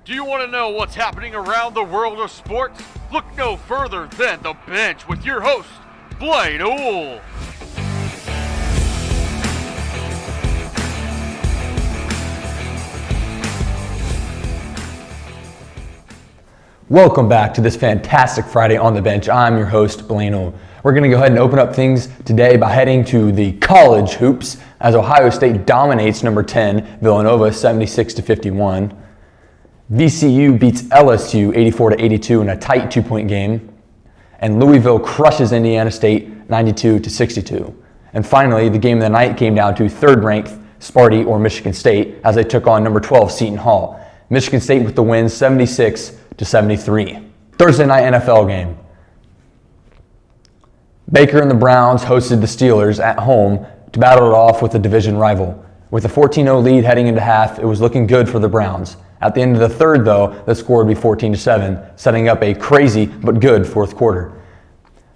Do you want to know what's happening around the world of sports? Look no further than The Bench with your host, Blaine Owl. Welcome back to this fantastic Friday on The Bench. I'm your host, Blaine Owl. We're going to go ahead and open up things today by heading to the college hoops as Ohio State dominates number 10, Villanova, 76-51. VCU beats LSU 84-82 in a tight 2-point game. And Louisville crushes Indiana State 92-62. And finally, the game of the night came down to third-ranked Sparty or Michigan State as they took on number 12, Seton Hall. Michigan State with the win 76-73. Thursday night NFL game. Baker and the Browns hosted the Steelers at home to battle it off with a division rival. With a 14-0 lead heading into half, it was looking good for the Browns. At the end of the third, though, the score would be 14-7, setting up a crazy but good fourth quarter.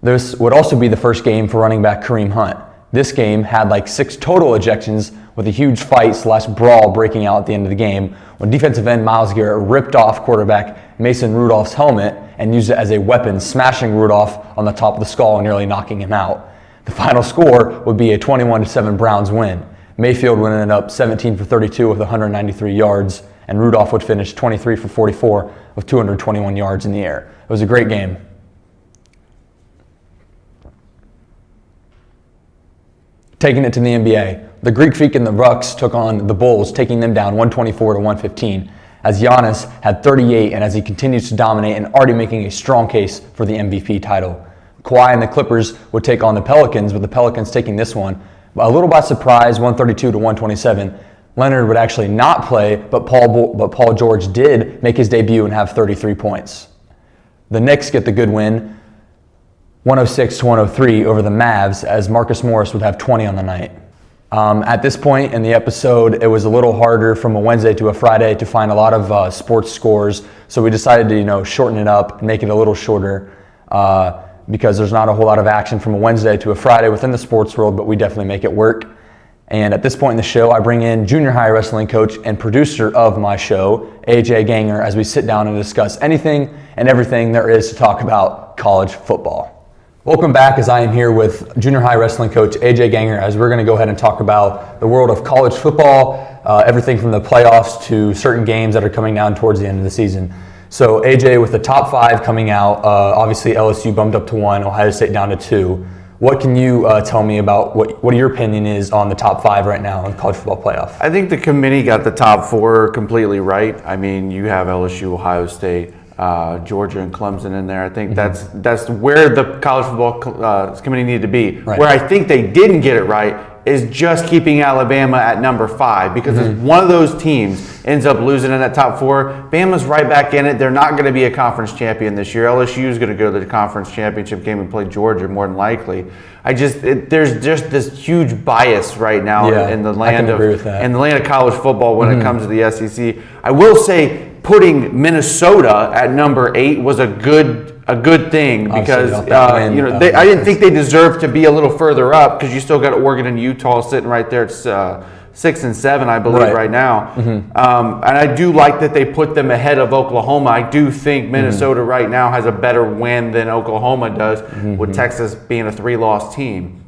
This would also be the first game for running back Kareem Hunt. This game had like 6 total ejections with a huge fight/brawl breaking out at the end of the game when defensive end Myles Garrett ripped off quarterback Mason Rudolph's helmet and used it as a weapon, smashing Rudolph on the top of the skull and nearly knocking him out. The final score would be a 21-7 Browns win. Mayfield would end up 17 for 32 with 193 yards, and Rudolph would finish 23 for 44 with 221 yards in the air. It was a great game. Taking it to the NBA, the Greek Freak and the Bucks took on the Bulls, taking them down 124-115, as Giannis had 38 and as he continues to dominate and already making a strong case for the MVP title. Kawhi and the Clippers would take on the Pelicans, with the Pelicans taking this one a little by surprise, 132-127. Leonard would actually not play, but Paul George did make his debut and have 33 points. The Knicks get the good win, 106-103 over the Mavs, as Marcus Morris would have 20 on the night. At this point in the episode, it was a little harder from a Wednesday to a Friday to find a lot of sports scores, so we decided to shorten it up and make it a little shorter because there's not a whole lot of action from a Wednesday to a Friday within the sports world, but we definitely make it work. And at this point in the show, I bring in junior high wrestling coach and producer of my show, AJ Ganger, as we sit down and discuss anything and everything there is to talk about college football. Welcome back, as I am here with junior high wrestling coach AJ Ganger, as we're going to go ahead and talk about the world of college football, everything from the playoffs to certain games that are coming down towards the end of the season. So AJ, with the top 5 coming out, obviously LSU bumped up to 1, Ohio State down to 2. What can you tell me about what your opinion is on the top 5 right now in the college football playoff? I think the committee got the top 4 completely right. I mean, you have LSU, Ohio State, Georgia, and Clemson in there. I think that's where the college football committee needed to be. Right. Where I think they didn't get it right is just keeping Alabama at number 5, because if one of those teams ends up losing in that top 4, Bama's right back in it. They're not going to be a conference champion this year. LSU is going to go to the conference championship game and play Georgia more than likely. There's just this huge bias right now in the land of college football when it comes to the SEC. I will say putting Minnesota at number 8 was a good thing, because I didn't think they deserved to be a little further up, because you still got Oregon and Utah sitting right there. It's 6 and 7, I believe, right now. And I do like that they put them ahead of Oklahoma. I do think Minnesota right now has a better win than Oklahoma does, with Texas being a 3-loss team.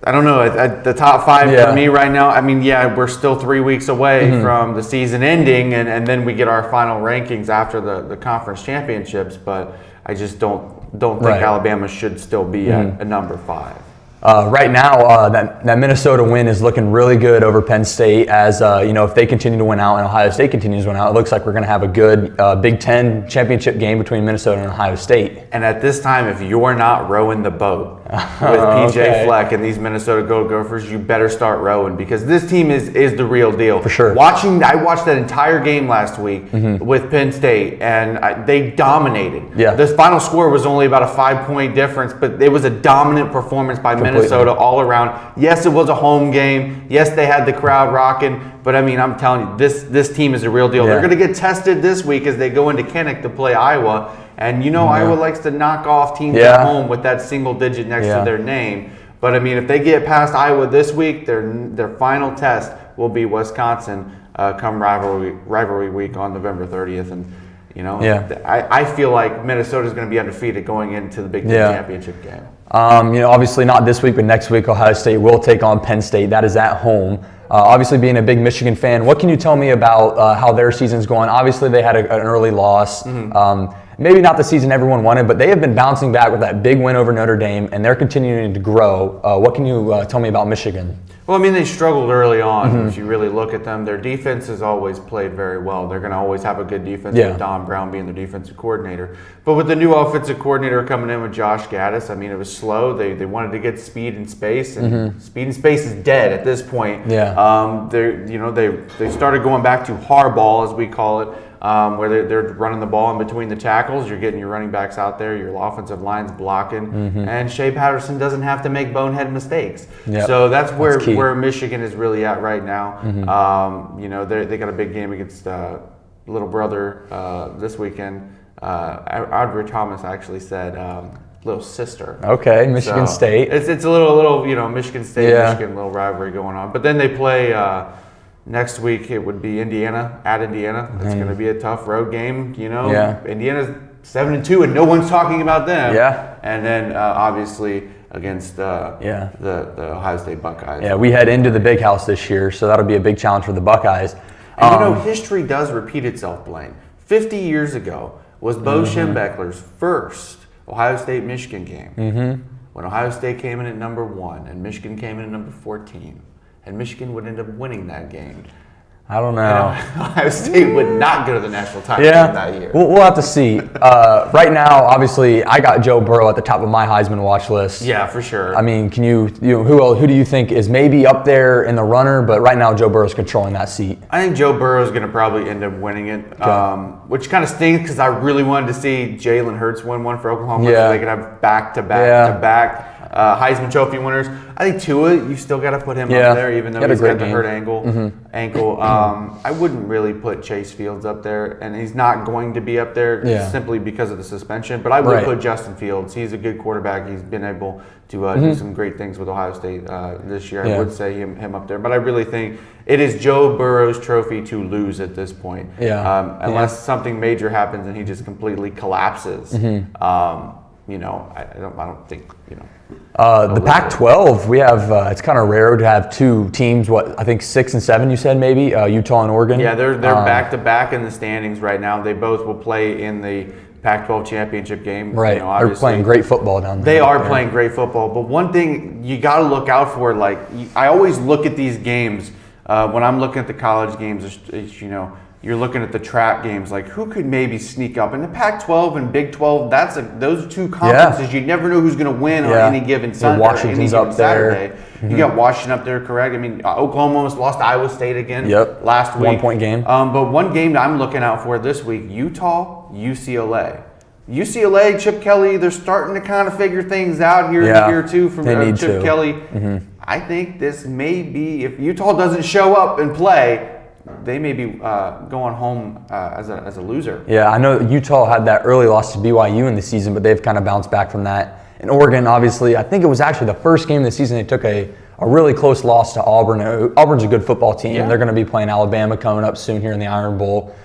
I don't know. At the top 5 for me right now, I mean, we're still 3 weeks away from the season ending, and then we get our final rankings after the conference championships. But I just don't think Alabama should still be at number 5. Right now, that Minnesota win is looking really good over Penn State. As if they continue to win out and Ohio State continues to win out, it looks like we're going to have a good Big Ten championship game between Minnesota and Ohio State. And at this time, if you're not rowing the boat with PJ Fleck and these Minnesota Gophers, you better start rowing, because this team is the real deal. For sure. I watched that entire game last week with Penn State, and they dominated. Yeah. The final score was only about a 5-point difference, but it was a dominant performance by Minnesota all around. Yes, it was a home game. Yes, they had the crowd rocking. But I mean, I'm telling you, this team is a real deal. They're going to get tested this week as they go into Kinnick to play Iowa. And Iowa likes to knock off teams at home with that single digit next to their name. But I mean, if they get past Iowa this week, their final test will be Wisconsin come rivalry week on November 30th. And, Yeah. I feel like Minnesota's going to be undefeated going into the Big Ten championship game. Obviously not this week, but next week Ohio State will take on Penn State. That is at home. Obviously, being a big Michigan fan, what can you tell me about how their season's going? Obviously, they had an early loss. Maybe not the season everyone wanted, but they have been bouncing back with that big win over Notre Dame, and they're continuing to grow. What can you tell me about Michigan? Well, I mean, they struggled early on. If you really look at them, their defense has always played very well. They're going to always have a good defense with Don Brown being their defensive coordinator. But with the new offensive coordinator coming in with Josh Gaddis, I mean, it was slow. They wanted to get speed and space, and speed and space is dead at this point. Yeah. They started going back to hardball, as we call it. Where they're running the ball in between the tackles. You're getting your running backs out there, your offensive line's blocking, and Shea Patterson doesn't have to make bonehead mistakes. Yep. So that's where Michigan is really at right now. They got a big game against little brother this weekend. Audrey Thomas actually said little sister. Okay, Michigan State. It's a little Michigan State, Michigan little rivalry going on. But then they play. Next week it would be Indiana at Indiana. It's going to be a tough road game. Indiana's 7-2, and no one's talking about them. Yeah. And then obviously against the Ohio State Buckeyes. Yeah, we head into the Big House this year, so that'll be a big challenge for the Buckeyes. And history does repeat itself, Blaine. 50 years ago was Bo Schembechler's first Ohio State-Michigan game. When Ohio State came in at number 1 and Michigan came in at number 14. And Michigan would end up winning that game. I don't know. Ohio State would not go to the national title game that year. We'll have to see. Right now, obviously, I got Joe Burrow at the top of my Heisman watch list. Yeah, for sure. I mean, who do you think is maybe up there in the runner? But right now, Joe Burrow's controlling that seat. I think Joe Burrow is going to probably end up winning it, which kind of stinks because I really wanted to see Jalen Hurts win one for Oklahoma so they could have back-to-back Heisman Trophy winners. I think Tua, you still got to put him up there, even though he's got the hurt ankle. I wouldn't really put Chase Fields up there, and he's not going to be up there simply because of the suspension. But I would put Justin Fields. He's a good quarterback. He's been able to do some great things with Ohio State this year. I would say him up there. But I really think it is Joe Burrow's trophy to lose at this point. Unless something major happens and he just completely collapses. I don't think. The Pac-12, we have. It's kind of rare to have two teams. I think 6 and 7. You said maybe Utah and Oregon. Yeah, they're back to back in the standings right now. They both will play in the Pac-12 championship game. Right, they're playing great football down there. They are playing great football, but one thing you got to look out for. I always look at these games when I'm looking at the college games. You're looking at the trap games, like who could maybe sneak up. In the Pac-12 and Big 12, those two conferences, you never know who's going to win on any given Sunday. Washington's up there. You got Washington up there, correct? I mean, Oklahoma almost lost to Iowa State again last week. 1-point game. But one game that I'm looking out for this week, Utah, UCLA. UCLA, Chip Kelly, they're starting to kind of figure things out here in year 2 from Chip Kelly. I think this may be, if Utah doesn't show up and play, they may be going home as a loser. Yeah, I know Utah had that early loss to BYU in the season, but they've kind of bounced back from that. And Oregon, obviously, I think it was actually the first game of the season they took a really close loss to Auburn. Auburn's a good football team. They're going to be playing Alabama coming up soon here in the Iron Bowl.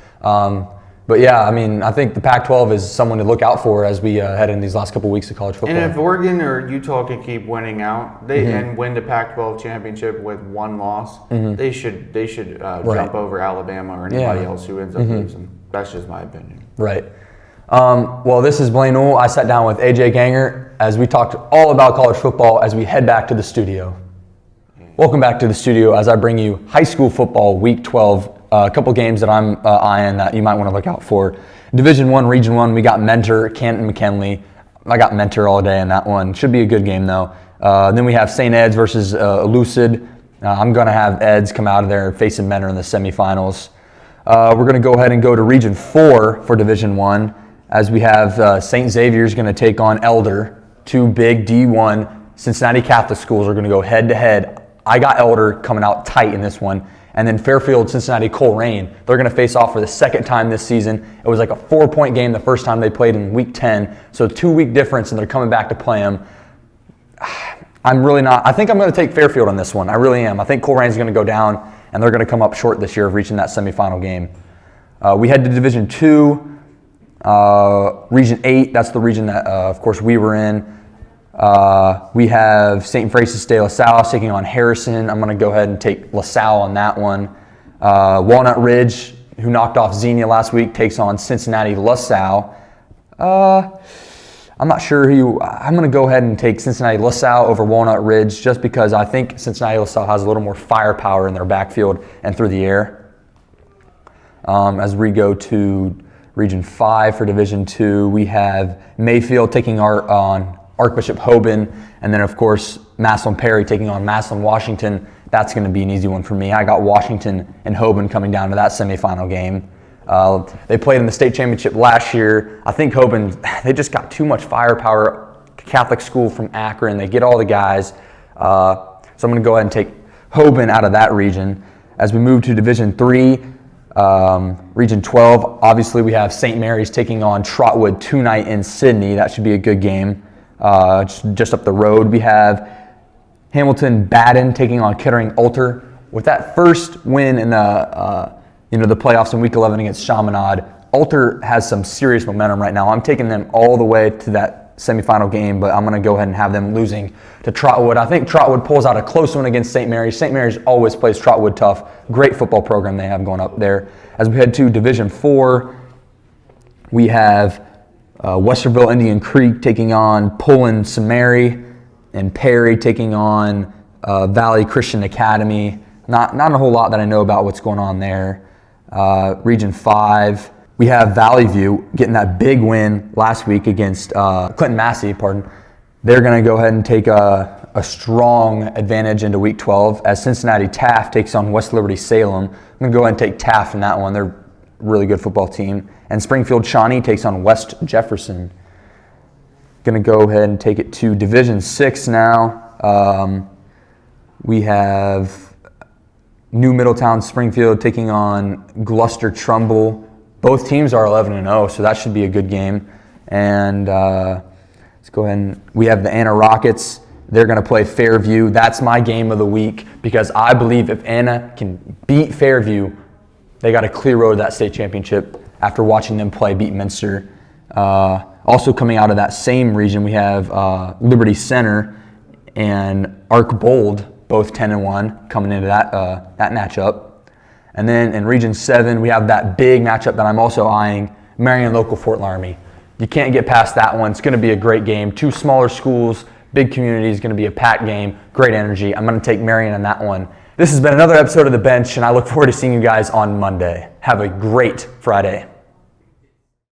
But yeah, I mean, I think the Pac-12 is someone to look out for as we head in these last couple weeks of college football. And if Oregon or Utah can keep winning out, and win the Pac-12 championship with 1 loss, they should jump over Alabama or anybody else who ends up losing. That's just my opinion. Right. Well, this is Blaine Newell. I sat down with AJ Ganger as we talked all about college football as we head back to the studio. Welcome back to the studio as I bring you high school football week 12. A couple games that I'm eyeing that you might want to look out for. Division I, Region 1, we got Mentor, Canton McKinley. I got Mentor all day in that one. Should be a good game, though. Then we have St. Ed's versus Lucid. I'm going to have Ed's come out of there facing Mentor in the semifinals. We're going to go ahead and go to Region 4 for Division 1, as we have St. Xavier's going to take on Elder. 2 big D1 Cincinnati Catholic schools are going to go head-to-head. I got Elder coming out tight in this one. And then Fairfield, Cincinnati, Colerain, they're going to face off for the second time this season. It was like a 4-point game the first time they played in week 10. So 2-week difference, and they're coming back to play them. I think I'm going to take Fairfield on this one. I really am. I think Colerain's going to go down, and and they're going to come up short this year of reaching that semifinal game. We head to Division 2, Region 8. That's the region that, of course, we were in. We have St. Francis de La Salle taking on Harrison. I'm going to go ahead and take La Salle on that one. Walnut Ridge, who knocked off Xenia last week, takes on Cincinnati La Salle. I'm not sure who. I'm going to go ahead and take Cincinnati La Salle over Walnut Ridge just because I think Cincinnati La Salle has a little more firepower in their backfield and through the air. As we go to Region 5 for Division 2, we have Mayfield taking on Archbishop Hoban, and then, of course, Massillon Perry taking on Massillon Washington. That's going to be an easy one for me. I got Washington and Hoban coming down to that semifinal game. They played in the state championship last year. I think Hoban, they just got too much firepower. Catholic school from Akron, they get all the guys. So I'm going to go ahead and take Hoban out of that region. As we move to Division 3, Region 12, obviously we have St. Mary's taking on Trotwood tonight in Sydney. That should be a good game. Just up the road, we have Hamilton Baden taking on Kettering Ulster. With that first win in the playoffs in Week 11 against Chaminade, Ulster has some serious momentum right now. I'm taking them all the way to that semifinal game, but I'm going to go ahead and have them losing to Trotwood. I think Trotwood pulls out a close one against St. Mary's. St. Mary's always plays Trotwood tough. Great football program they have going up there. As we head to Division 4, we have Westerville Indian Creek taking on Pullen Samari, and Perry taking on Valley Christian Academy. Not a whole lot that I know about what's going on there. Region 5, we have Valley View getting that big win last week against Clinton Massey, They're going to go ahead and take a strong advantage into Week 12 as Cincinnati Taft takes on West Liberty Salem. I'm going to go ahead and take Taft in that one. They're a really good football team. And Springfield Shawnee takes on West Jefferson. Going to go ahead and take it to Division 6 now. We have New Middletown Springfield taking on Gloucester Trumbull. Both teams are 11-0, so that should be a good game. And let's go ahead and we have the Anna Rockets. They're going to play Fairview. That's my game of the week because I believe if Anna can beat Fairview, they got a clear road to that state championship after watching them beat Minster. Also coming out of that same region, we have Liberty Center and Ark Bold, both 10-1, coming into that matchup. And then in Region 7, we have that big matchup that I'm also eyeing, Marion Local Fort Laramie. You can't get past that one. It's going to be a great game. Two smaller schools, big communities, going to be a packed game, great energy. I'm going to take Marion on that one. This has been another episode of The Bench, and I look forward to seeing you guys on Monday. Have a great Friday.